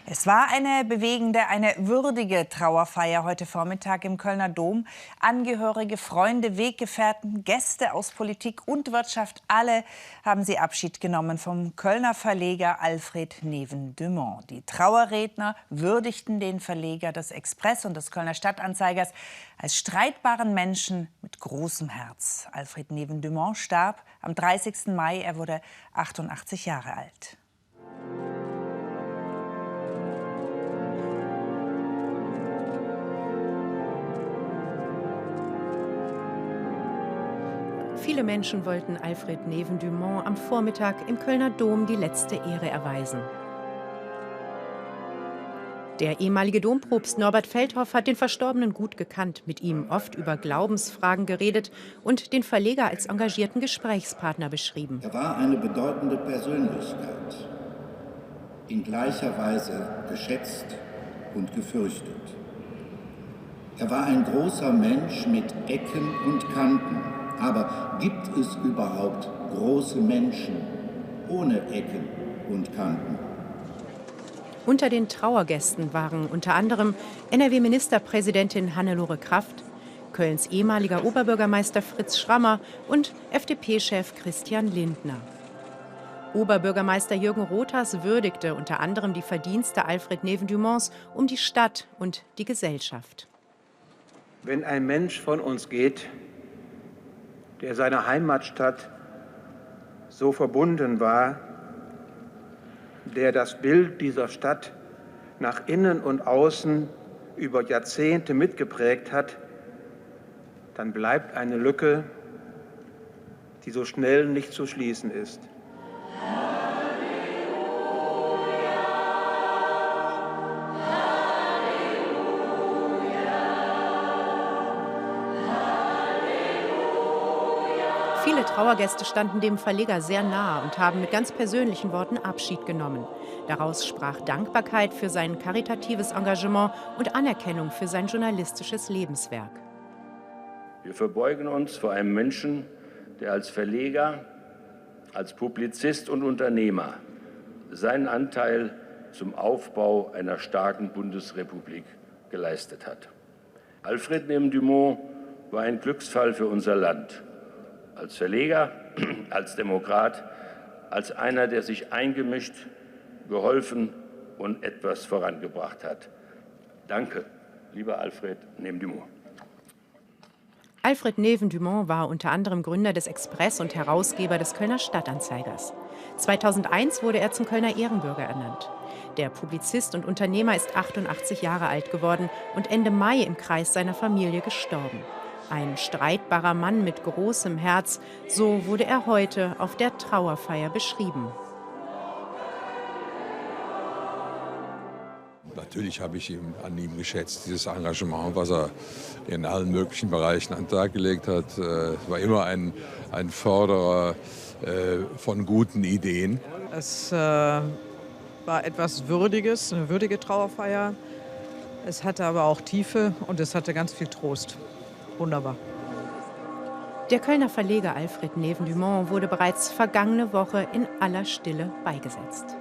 Es war eine bewegende, eine würdige Trauerfeier heute Vormittag im Kölner Dom. Angehörige, Freunde, Weggefährten, Gäste aus Politik und Wirtschaft, alle haben sie Abschied genommen vom Kölner Verleger Alfred Neven-Dumont. Die Trauerredner würdigten den Verleger des Express und des Kölner Stadtanzeigers als streitbaren Menschen mit großem Herz. Alfred Neven-Dumont starb am 30. Mai. Er wurde 88 Jahre alt. Viele Menschen wollten Alfred Neven-Dumont am Vormittag im Kölner Dom die letzte Ehre erweisen. Der ehemalige Dompropst Norbert Feldhoff hat den Verstorbenen gut gekannt, mit ihm oft über Glaubensfragen geredet und den Verleger als engagierten Gesprächspartner beschrieben. Er war eine bedeutende Persönlichkeit, in gleicher Weise geschätzt und gefürchtet. Er war ein großer Mensch mit Ecken und Kanten. Aber gibt es überhaupt große Menschen ohne Ecken und Kanten? Unter den Trauergästen waren unter anderem NRW-Ministerpräsidentin Hannelore Kraft, Kölns ehemaliger Oberbürgermeister Fritz Schrammer und FDP-Chef Christian Lindner. Oberbürgermeister Jürgen Rothas würdigte unter anderem die Verdienste Alfred Neven-Dumonts um die Stadt und die Gesellschaft. Wenn ein Mensch von uns geht, der seiner Heimatstadt so verbunden war, der das Bild dieser Stadt nach innen und außen über Jahrzehnte mitgeprägt hat, dann bleibt eine Lücke, die so schnell nicht zu schließen ist. Viele Trauergäste standen dem Verleger sehr nahe und haben mit ganz persönlichen Worten Abschied genommen. Daraus sprach Dankbarkeit für sein karitatives Engagement und Anerkennung für sein journalistisches Lebenswerk. Wir verbeugen uns vor einem Menschen, der als Verleger, als Publizist und Unternehmer seinen Anteil zum Aufbau einer starken Bundesrepublik geleistet hat. Alfred Neven-Dumont war ein Glücksfall für unser Land. Als Verleger, als Demokrat, als einer, der sich eingemischt, geholfen und etwas vorangebracht hat. Danke, lieber Alfred Neven-Dumont. Alfred Neven-Dumont war unter anderem Gründer des Express und Herausgeber des Kölner Stadtanzeigers. 2001 wurde er zum Kölner Ehrenbürger ernannt. Der Publizist und Unternehmer ist 88 Jahre alt geworden und Ende Mai im Kreis seiner Familie gestorben. Ein streitbarer Mann mit großem Herz, so wurde er heute auf der Trauerfeier beschrieben. Natürlich habe ich an ihm geschätzt, dieses Engagement, was er in allen möglichen Bereichen an den Tag gelegt hat. War immer ein Förderer von guten Ideen. Es war etwas Würdiges, eine würdige Trauerfeier. Es hatte aber auch Tiefe und es hatte ganz viel Trost. Wunderbar. Der Kölner Verleger Alfred Neven-Dumont wurde bereits vergangene Woche in aller Stille beigesetzt.